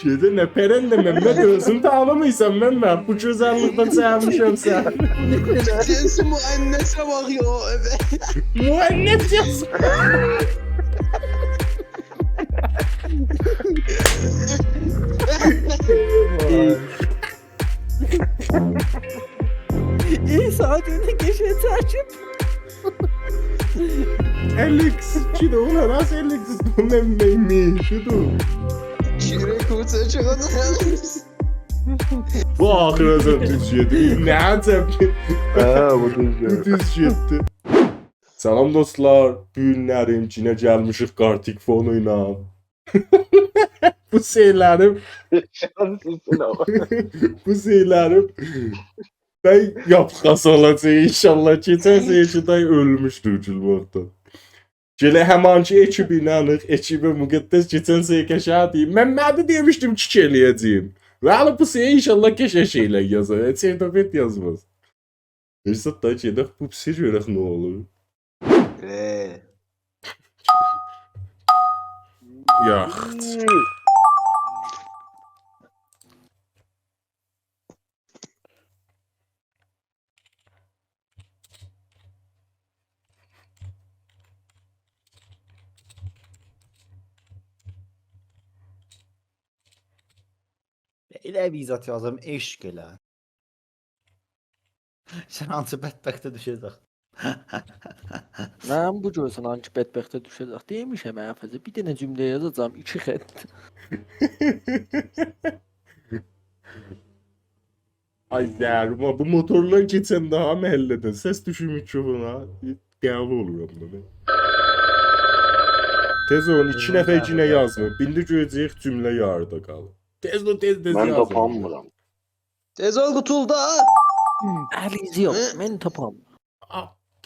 Şeyde ne peren de Mehmet özün tanımıysan Mehmet bu güzellikten sevmişim sen. Cinsi müennese bak ya. Evet. Muannet yazık. İyi saat önüne geçe takip. Alex, ki de ona nasıl Alex mi şudur. Çire kursa çıkan Bu ahirete düşüyordu. Ne tepki? Bu düz Bu düşüyordu. Salam dostlar, bu günlərim cinə gəlmişik Qartik fonuyla. Bu şeylərim, Şanslısın ama. bu şeylərim ben yapqası olacaq inşallah. Keçən seyirciday ölmüşdür gülməkdən. Gələ həmanki ekibi inanıq, ekibi müqəddəs keçən seyir kəşə deyim. Mən mədə demişdim ki eləyəcəyim. Və hələ bu seyir inşallah kəşə şeylə yazar. Çertopet yazmaz. Hırsat da gedək bu pisi görək nə olur. Yaxt. Elə vizat yazım eşq elə. Sən hansı bədbəxtə düşəcək? Mən bu görsən hangi bədbəxtə düşəcək demişəm əfəzə. Bir dənə cümlə yazacağam 2 xətt. Ay zərma bu motorlar keçən daha məhəllədə səs düşür mikrofona. Qəli oluram da ben. Tez olun 2 nəfər yenə yazmır. Bindi görəcəyik cümlə yarıda qalır. Tez Ben yazın. tapanmıram. Tez ol qutulda. Əliz yox, mən tapam.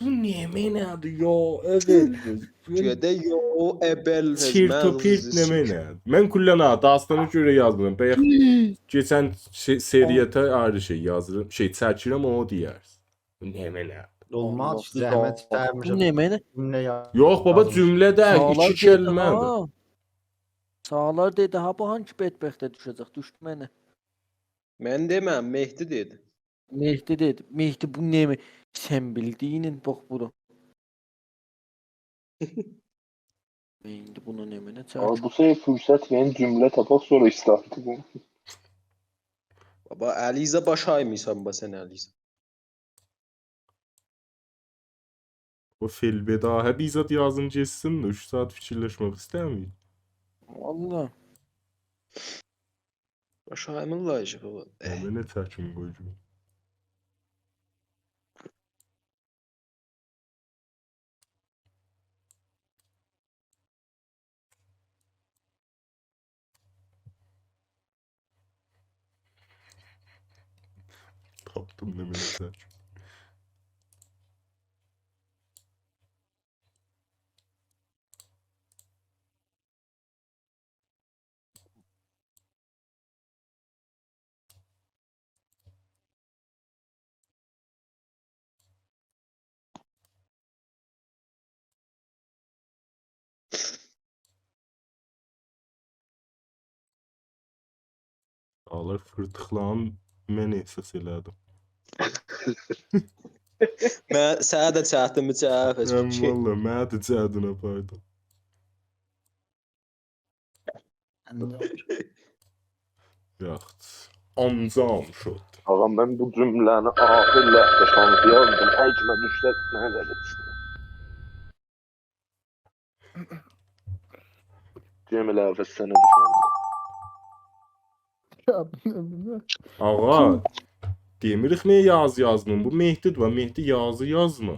Bu ne mənadır ya? Evet. Gedə yo ebel Çirtopirt ne mənadır? Mən kullana dastana görə yazmıram. Bəyək geçən seriyətə ayrı şey yazırım. Şey çəkirəm o deyərsən. Bu ne mənadır? Olmaz, Allah, zəhmət Bu istərmişəm. nə mənə? Cümlə Yox baba cümlədə iki kəlmədir. Sağlar dedi ha bu hangi bədbəxtə düşəcək? Düşdü mənə. Mən deməm, Mehdi dedi. Mehdi dedi. Mehdi bu nə? Sən bildiyinin bax bura. İndi bunu nə mənə Ama çağır. bu sefer fırsat verin cümle tapak sonra istahtı bu. Baba Əliza baş aymıysan ba sən Əliza. O filbedahə bizzat yazın geçsin de 3 saat fikirləşmək istəmir. Valla. Baş aymırlar işte baba. Mənə çəkin qoyacaq. Tapdım ne mənə çəkin. Dağlar fırtıqlan mən ehsas elədim. Mən sənə də çatdımı cavab Mən etmiş. valla mənə də cədinə paydım. Yaxt. Ancam şot. Ağam ben bu cümleni ahirle şansı yazdım. Ecme düşse ne dedim. Cemile Efes sene düşen. Ağa. Demirik ne yazmın. Bu Mehdidir və Mehdi yazma.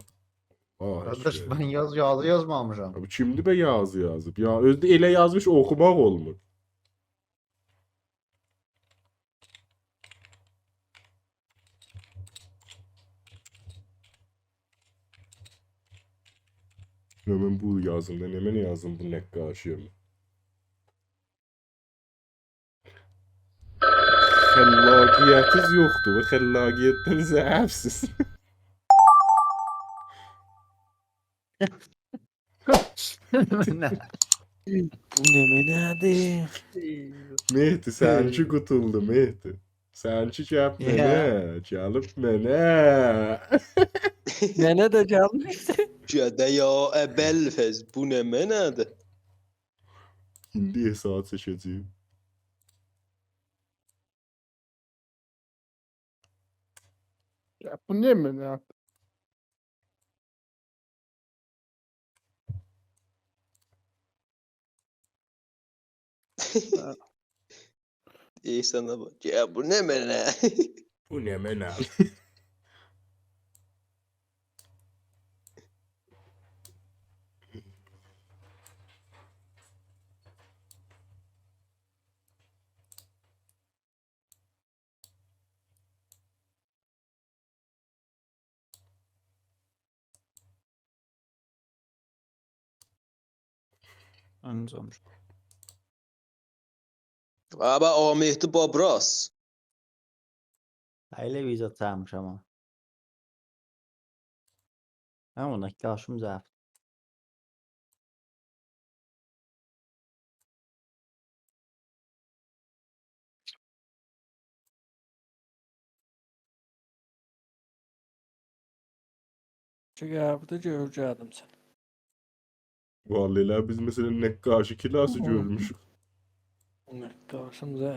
Qardaş, mən yazı yazmamışam. Bu kimdir be yazıb? Ya özdə elə yazmış oxumaq olmur. Mən bu yazım da nə yazım bu nəqqaşıyım. Xəllaqiyyətiz yoxdur və xəllaqiyyətdən zəifsiz. Bu ne menədir? Mehdi sənci qutuldu Mehdi. Sənci gəb Ya. mənə, gəlib mənə. Mənə də gəlmişdi. Cədə ya əbəl fəz. Bu nə mənədir? İndi hesab çəkəcəyim. Ya bu ne mi ya? İyi sana bak. Ya bu nə mənə? Bu nə mənə? Anca olmuş. Aba o Mehdi Babras. Elə viza çağırmışam ama. Ama ona karşım zəif. Cavabı görəcəydim sən. Vallahi biz mesela ne karşı kilası görmüşük. Qarşımıza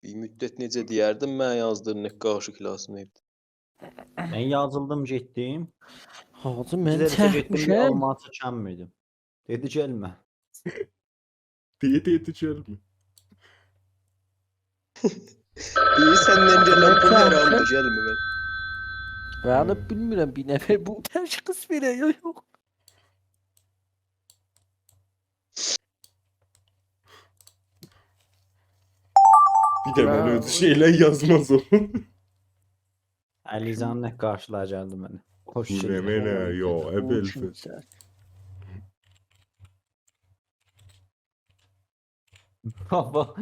Bir müddət necə deyərdim mən yazdığım nə qarşı klasını evdə. Ben yazıldım getdim. Hacı mən Sizə getdim bir çəkmişəm. almatı çənmirdim. Dedi gəlmə. Diye gelme. İyi səndən gələn bu haramdır, gəlmə mən. Ben de bilmirəm bir nəfər bu təşxis verə ya yox. Bir de ben öyle şeyler yazmaz o. Əlizanın nə qarşılayacaqdı məni. Xoş Bu ne mənə? Yo, ebelfes. Baba.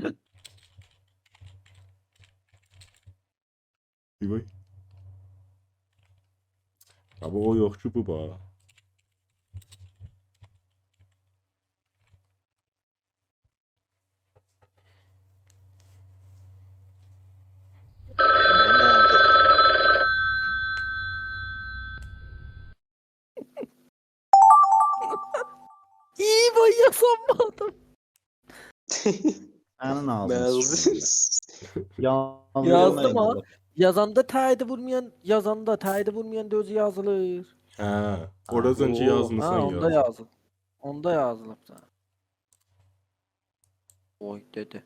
Bir bak. Abi o yok ki bu ba. Mənədir. İyi vay yasanmadım. Sənin ağzını Məğzi. sıçradım. Yazdım ha. Yazanda tayidi vurmayan, yazanda tayidi vurmayan da özü yazılır. Ha, oradan önce oo, yazını Ha sen onda yaz. yazıl. Onda yazılıb sana. Oy dedi.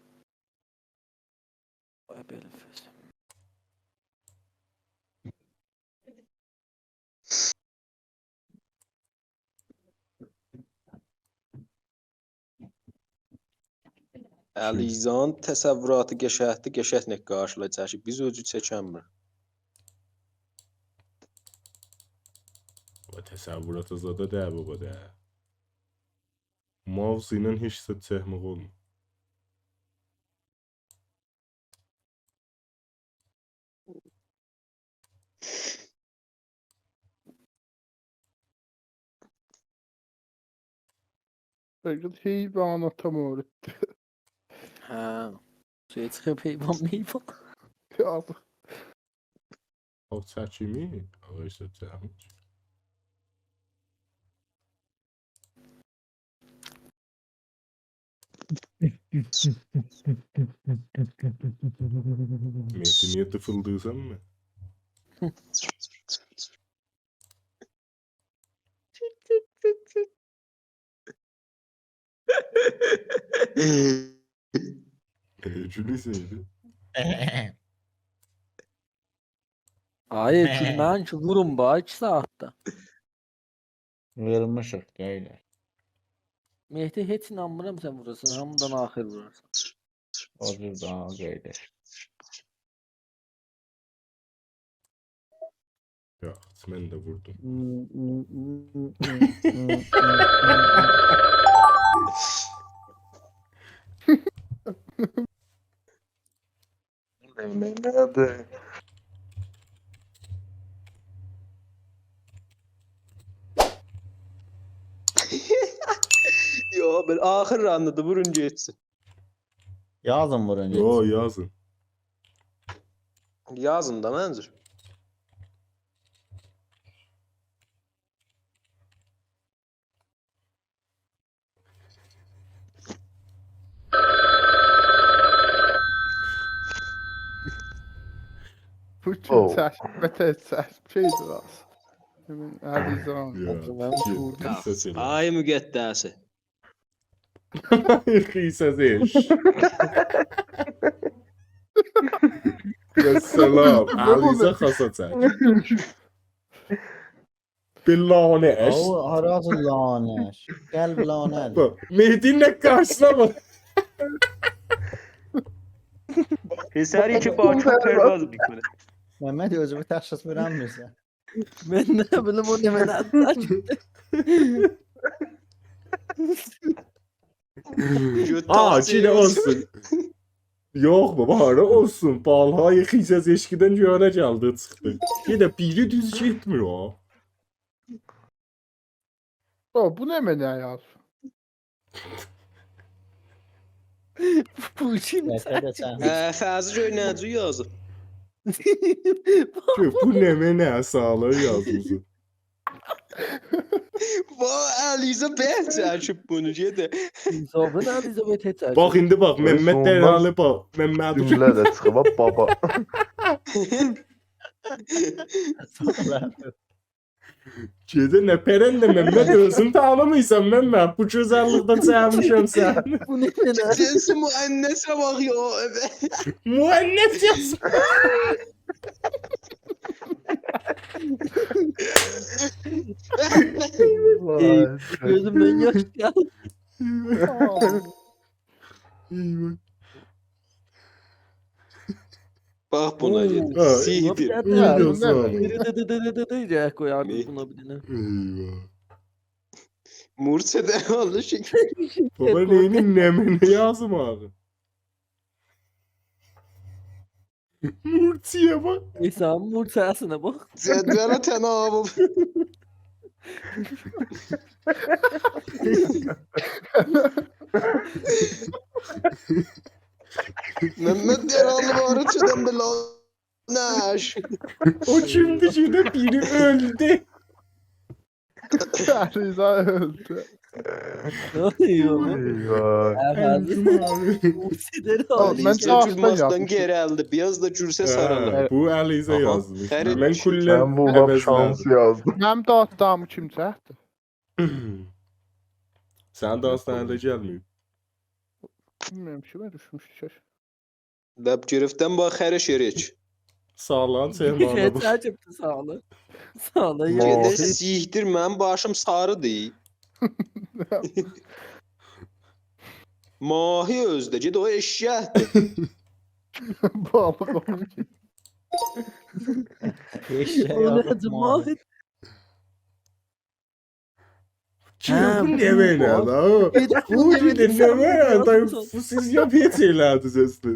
Vay belə fəs. Əlizan təsəvvüratı qəşəhətli qəşəhətlə qarşılayacaq ki, biz özü çəkənmir. Baba təsəvvürat zada da baba da. Mouse ilə heç də çəkmək olmur. Bakın heyvanata mı öğretti? Ha. Şey çıxıb heyvan meyvan. Ya O çəkimi, o isə çəkmiş. Mehdi niye tıfıldıyorsan mı? Cülüseydi. Hayır gülmən ki vurun ba 2 saatda. Vermişik deyilər. Mehdi heç inanmıram sən vurasın. Hamıdan axır vurarsan. O cür daha qeydir. Ya mən də vurdum. Mənədir. Yo, ben axır anladı, vurun getsin. Yazın vurun. Yo yazın. Yazın da məncə. Bu Oh. kim çəkmətə çək şeydir az. Kimin Ərizan. Ya. Oturmam. Sesini. Ay müqəddəsi. Kıysa deş. Vesselam. Alize hasaten. Billaneş. O harazı laneş. Gel lanet. Bak, Mehdi'nin karşısına bak. Hər iki bakı pervaz bitmədi. Mehmet özümü təşxis verəmirsən. Ben ne bileyim o ne ben atlar. Çile olsun. Yok baba hara olsun. Balhayı kıysa eşkiden göre geldi çıktı. Yine biri düz gitmiyor. O, bu nə mənə yaz? Bu şimdi Yeter de sen. Fəzi Göynəcü yazıb. Bu ne ne sağlığı yazmışsın. Vay, Əliza bəl çəkib bunu, gedə. İnsafın Elizabeth Hatcher. Bak indi bak Mehmet olmaz. Derhali bak. Mehmet Cümlə də çıxıb baba. Cedi ne peren de Mehmet özün tanımıysan Mehmet bu güzellikten sevmişim sen. Bu ne ben Cinsi müənnəsə bax ya. Muannet yaz. Gözümden yaş geldi. Eyvah. Bax buna Oo. gedə. Ha, Sihdir. Uyuyorsun. Koyardık buna bir tane. Eyvah. Mursi'də oldu şəkil. Baba neyinin nemini yazım abi. Murtiye bak. İnsan murtasına bak. Cədvələ tənavub. Mehmet yaralı var içinden belə. Nəş. O şimdi şimdi biri öldü. Ərizan öldü. Ne oluyor? Eyvah. Efendim. Mursileri Ben alıyor. cevaptan Gülmazdan yazmışım. gerəldi. Biraz da cürsə sarılır. Ha, bu Alize Aha. yazmış. Her Ben iki- kullen Mən bu vaxt şans yazdım. Mənim də adamı kim çəkdi? Sen de hastanede gelmiyor. Bilmirəm, kimə düşmüşdü. Dəb girifdən bax xəriş eriç. Sağlan sevmanı bu. Şey çıktı sağlı. Sağlı ya. Gedə sihdir, mənim başım sarıdır. Mahi özdə, gedə o eşyəkdir. Balıq onun ki. Eşeğe O ne yazıp cemaat? Kim bu ne böyle la? Bu bir ne böyle da bu siz yapıyor şeylerdi sesli.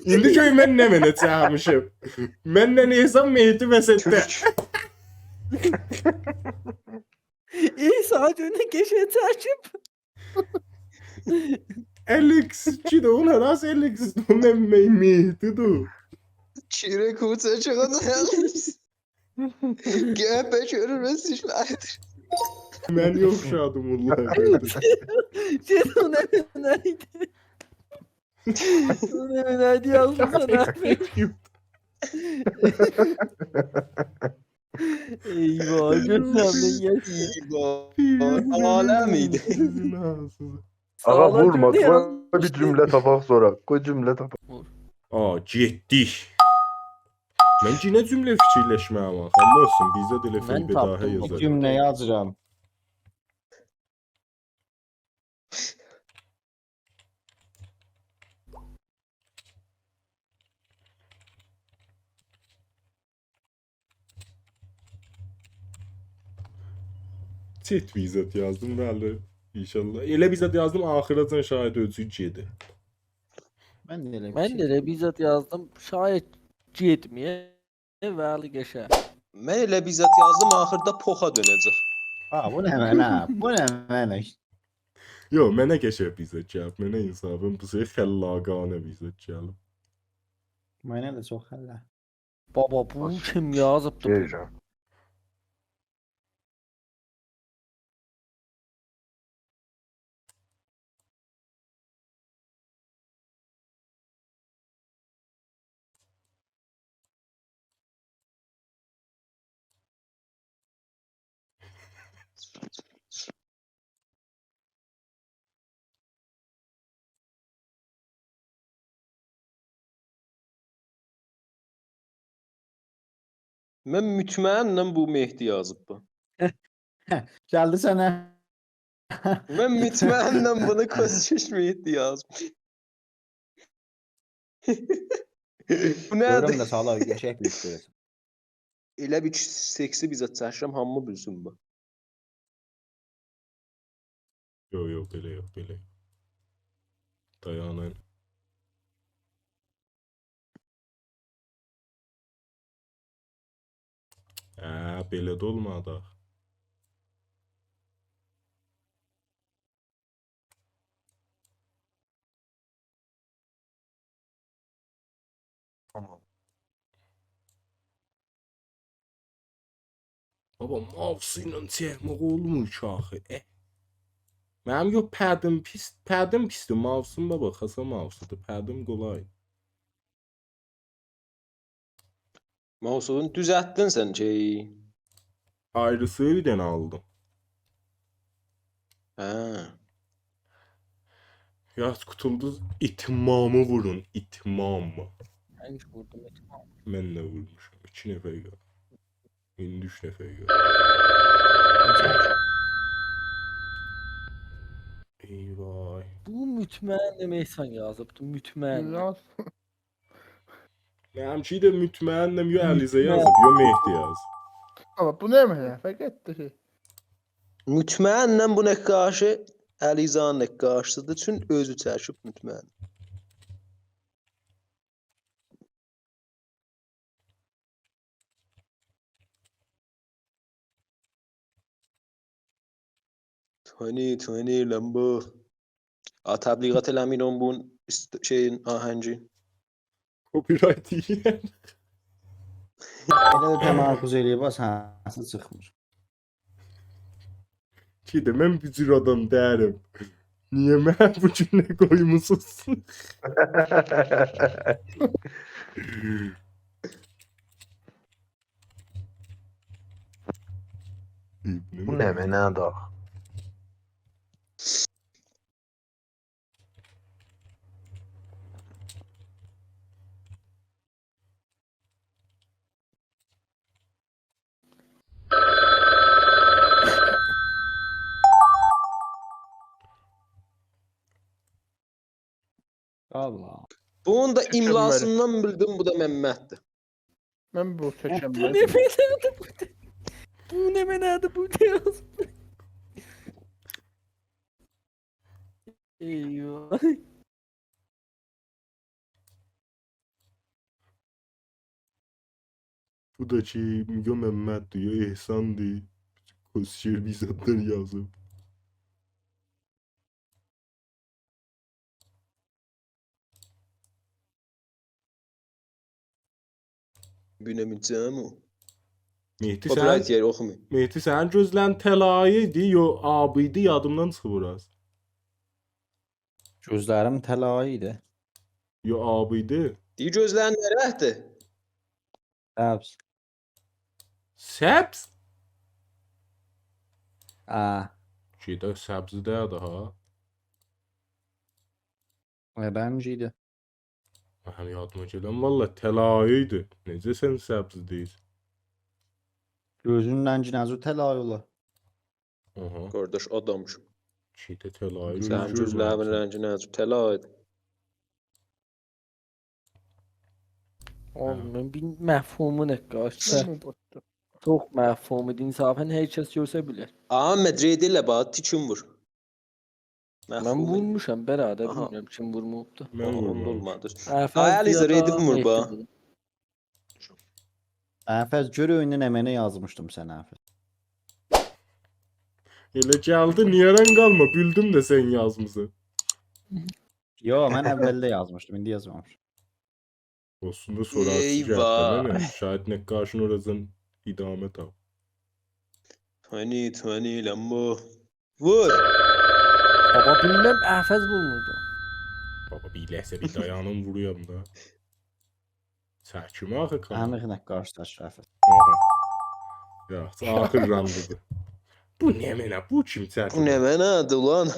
İndi köy mən nə mənə çağırmışım. Mənlə neysən Mehdi vəsətdə. İyi saat önüne geçe takip. Alex, ki də ona rast Alex, mən Mehdi du. Çirə kuça çıxan həlis. Gəpə görür və sişlərdir. Mən yoxşadım vallahi. Şey o ne neydi? O ne neydi yazdım sana. Eyvah gözlemden geçti. Aləm idi. Ağa vurma. Koy bir cümlə tapaq sonra. Koy cümlə tapaq. Aa, getdik. Mən yenə cümlə fikirləşməyəm axı. Amma olsun, bizdə də elə Mən bir daha tapdım bu Bir yazar. cümle yazacağım. Chat bizət yazdım, bəli. İnşallah. Elə bizət yazdım, axiratan şahid ölçü gedi. Ben de öyle bir Ben şey. de bizzat yazdım. Şayet yetmeye ve Ali geçer. Mən elə bizzat yazdım, axırda poxa dönəcək. Ha, bu ne mənə? Bu ne mənə? Yo, mənə qəşəng bizzət gəlib. Mənə insafən bu şey xəllaqanə bizzət gəlib. Mənə də çox hələ. Baba bu kim yazıbdı bu? Deyəcəm. Mən mütməinnəm bu Mehdi yazıb bu. Gəldi sənə. Mən mütməinnəm bunu Koşuş Mehdi yazıb. Bu Görürəm nədir? də sağlar qəşəng bir görəsən. Elə bir seksi bizə çəkirəm, hamı bilsin bu. Yo, yo, belə yox, belə yox. Dayanın. Belə də olmadı. Tamam. Baba, mouse ilə çəkmək olmur ki axı. Mənim yox, pədim pisdir, mouse'um baba, xasa mouse'dur, pədim qolay. Mouse'unu düzəltdin sən ki. Ayrısı bir dənə aldım. Hə. Yaz qutuldu, itmamı vurun, itmamı. Mən hiç vurdum etmem. Mən də vurmuşam, 2 nəfər qaldı. İndi 3 nəfər qaldı. Eyvay. Bu mütməinnəm Ehsan yazıbdı. Mütməinnəm. Yaz. Mənimki də mütməinnəm, yo Əlizə yazıb, yo Mehdi yazıb. Ama bu ne mənə? Fəqət ki. Mütməinnəm buna qarşı Əlizanə qarşısıdır. Çün özü çəkib mütməin. Tony Lambo. Təbliğat eləmin on bunun şeyin ahəngi. Copyright yiyən. Elə də təmərküz eləyib, hansı çıxmır. Ki də mən bir cür adam dərəm. Niyə mən bu cümlə qoymusunuz? Bu nə mənə da? Allah. Bunun da Çəkilməli. imlasından bildim bu da Məmməddir. Mən bu Bu ne çəkəmmədim. mənədi bu? Bu ne mənədi bu ne yazıbdı? Eyvah. Bu da ki, ya Məmməddir, ya Ehsandır. Kosşer bizatlar yazıb. Günəmicəm o. Mehdi Copyright sən, yer oxumayın. Mehdi sən gözlən təlayı idi, yo abıydı, yadımdan çıxıb az. Gözlərim təlayı idi. Yo abıydı. Deyir gözlərin nərəhdir? Həbs. Səbz? Şeydə Şeydə səbzdə ha. bənciydi. Mən yadıma gələn valla təlayı idi. Necə sən səbz deyirsən? Gözünün rəngi nəzur təlayı ola. Aha. Qardaş adammışım. Şeydə təlayı. Sənin gözlərin rəngi necə təlaydı? Oğlum bir məfhumu nə qarşı. Mən bu boşdur. Çox məfhum idi. İnsafən hər kəs görsə bilər. Ahmet Redillə bax tikim vur. Mən vurmuşam bərabər, Aha. bilmirəm kim vurmubdu. Mən Onda vurmamışam. olmadı. Əfəz Aliza ya da Redib vurma. Mehdi. Əfəz gör oyunu nə mənə yazmışdım sənə Əfəz. Elə gəldi, niyaran qalma, bildim də sən yazmısan. Yo, mən əvvəldə yazmışdım, indi yazmamışım. Aslında sorarsız Eyvah. gəldi, nə? Şahid nə qarşın oradan idamə tap. 20 Lambo. Vur. Baba bilmem Əfəz bulunurdu. Baba bir ləhsə bir dayanım vuruyam da. Çəkimi axı kan. Əmiq qarşılaşır Əfəz. Aha. Yaxşı, axır randıdır. Bu nə mənə? Bu kim çəkir? Bu ne menadı ulan?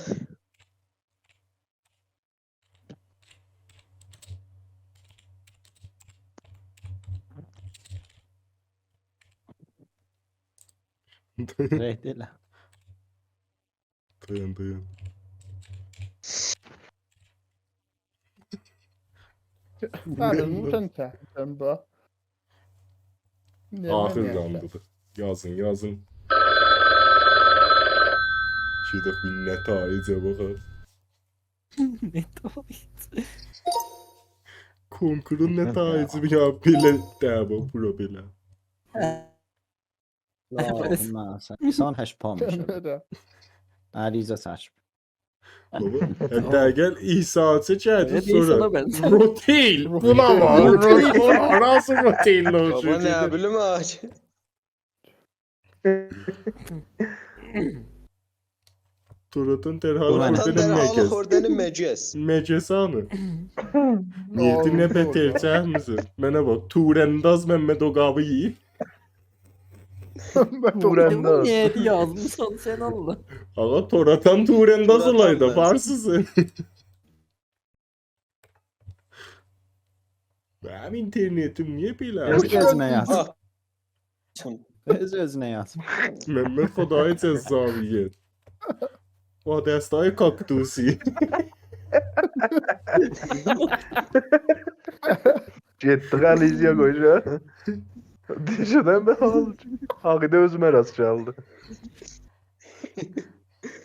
Reyt elə. Dayan. Tanrım sen bu. Axır randıdır. Yazın. Şurada bir netayicə baxaq. Ne tabii. Konkurun netayici ya belə dəbə bura belə. Mən sən həş pamış. Ərizə çəkib. Baba, hətta gəl İsa'çı gəldi Evet, sonra. İsa'na benzer. Rotel. Buna var. Rotel. Nasıl rotel Baba ne bileyim ağaç. Turatın dərhal Ulan, Vatan ordanın derhalı məcəz. hordanın mecez. Məcəsanı. Mehdi nə beter çəkmisin? Mənə bax, Turendaz Məmməd Oqabı yiyib. Turendaz. Niye yazmışsan sen Allah. Ağa Toratan Turendaz Turatan olaydı, ben. varsızın. Benim internetim niye belə? Öz özünə yaz. Ah. Öz özünə yaz. Mehmet Fadai Cezzaviyyət. O dəstayı kaktusi. Getdik Aliziya qoyca. Dişədən mən Ağıda özümə rast çaldı.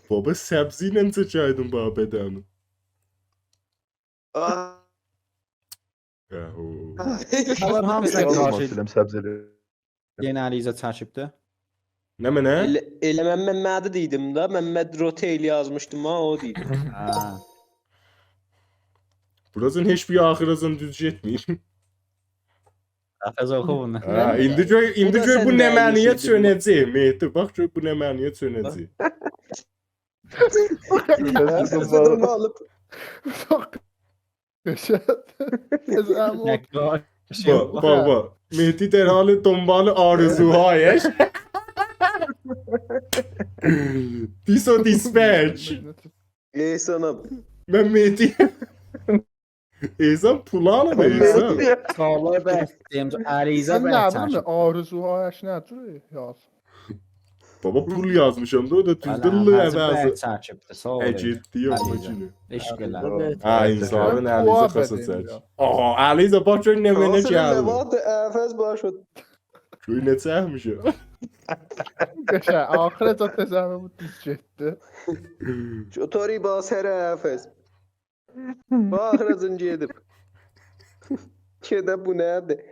Baba səbzi ilə çəkəydin bu bədəni. Ah. Yahu. Bunlar hamısına Olmaz qarşı film səbzəli. yeni ərizə çəkibdi. Nə mənə? Elə mən Məhmədi deydim da. Məhməd Rotel yazmışdım ha o deydim. Hə. Burasın heç bir axırasını düz getmir. Əfəz oxu bunu. Ha, indi göy Bu da bu sən nəməniyə dəqiq çönəcək. Mehdi, bax gör bu nəməniyə çönəcək. Kızımı alıp. Çok yaşat. Nə Bak. Mehdi dərhal donbalı arzuhayəş. Diso dispatch. Ey sana. Mən Mehdi. Ezan Pulana da Ezan. Sağlar bəstəyim, ərizə Sen ne yaptın mı? çəkib. Arzu hayaş ne yaptın? Yaz. Baba pul yazmışam da o da tüzdülü əvəzi. çəkibdi. Sağ ol. Əcetdi ya Ərizə. macını. Eşq elə. Evet. Ha insanın Ben əlizi puan xasa vereyim çək. ya. Aha, Əliza bax gör nə mənə Nasıl ne gəldi. vardı? Efes başı. Gör nə çəkmişəm. Yaşa. Ahiret atacağımı bu düz gitti. Çotori basere Efes. Bahrazın cedip. Keda bu nerede?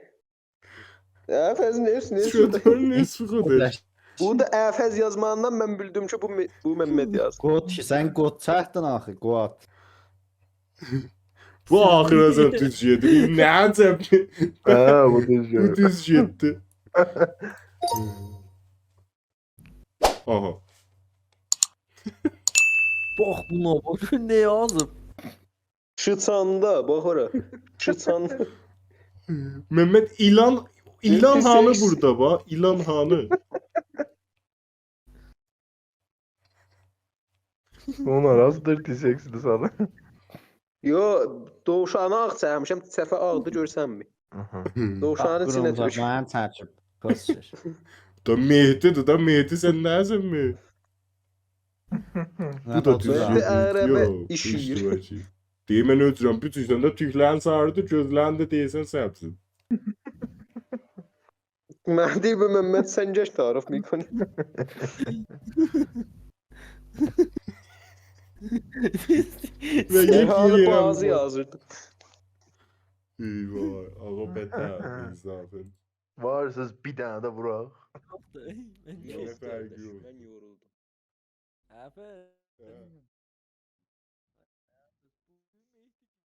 Efes ne? Şötör nesfi qədər. Burada Efes yazmandan ben bildim ki bu Mehmet yaz. Qot ki, sən qot çəkdin axı, qot. Bu axırazan düz getdi. Nə əcəb. Ha bu Bu düzgün. düz getdi. Aha. Bak buna bakın ne yazıp. Şıtsanda bak ora. Şıtsanda. Mehmet İlan Hanı 28. burada ba. İlan Hanı. Onlar azdır diseksidi sana. Yo doğuşanı ağ çəkmişəm, səfə ağdı görsən mi? Doğuşanın içinə tür. Mən çəkib. Qosur. Da Mehdi'dir da Mehdi sen nəsən mi? Bu da düz Mehdi getdi. ərəbə Yox, işiyir. işdir. Deyim mən ötürəm. Bütünsən də tüklərin sarıdı, gözlərin də deyəsən səbsin. Mehdi bu Mehmet Senceş tarif mikoni. Və Erhalı yekiyirəm. bazı yazırdı. Eyvah, ağa bətər insafın. Varsız bir dənə də vuraq. Ben Yok, çok belki yok. Ben yoruldum. Həfəz. Hə.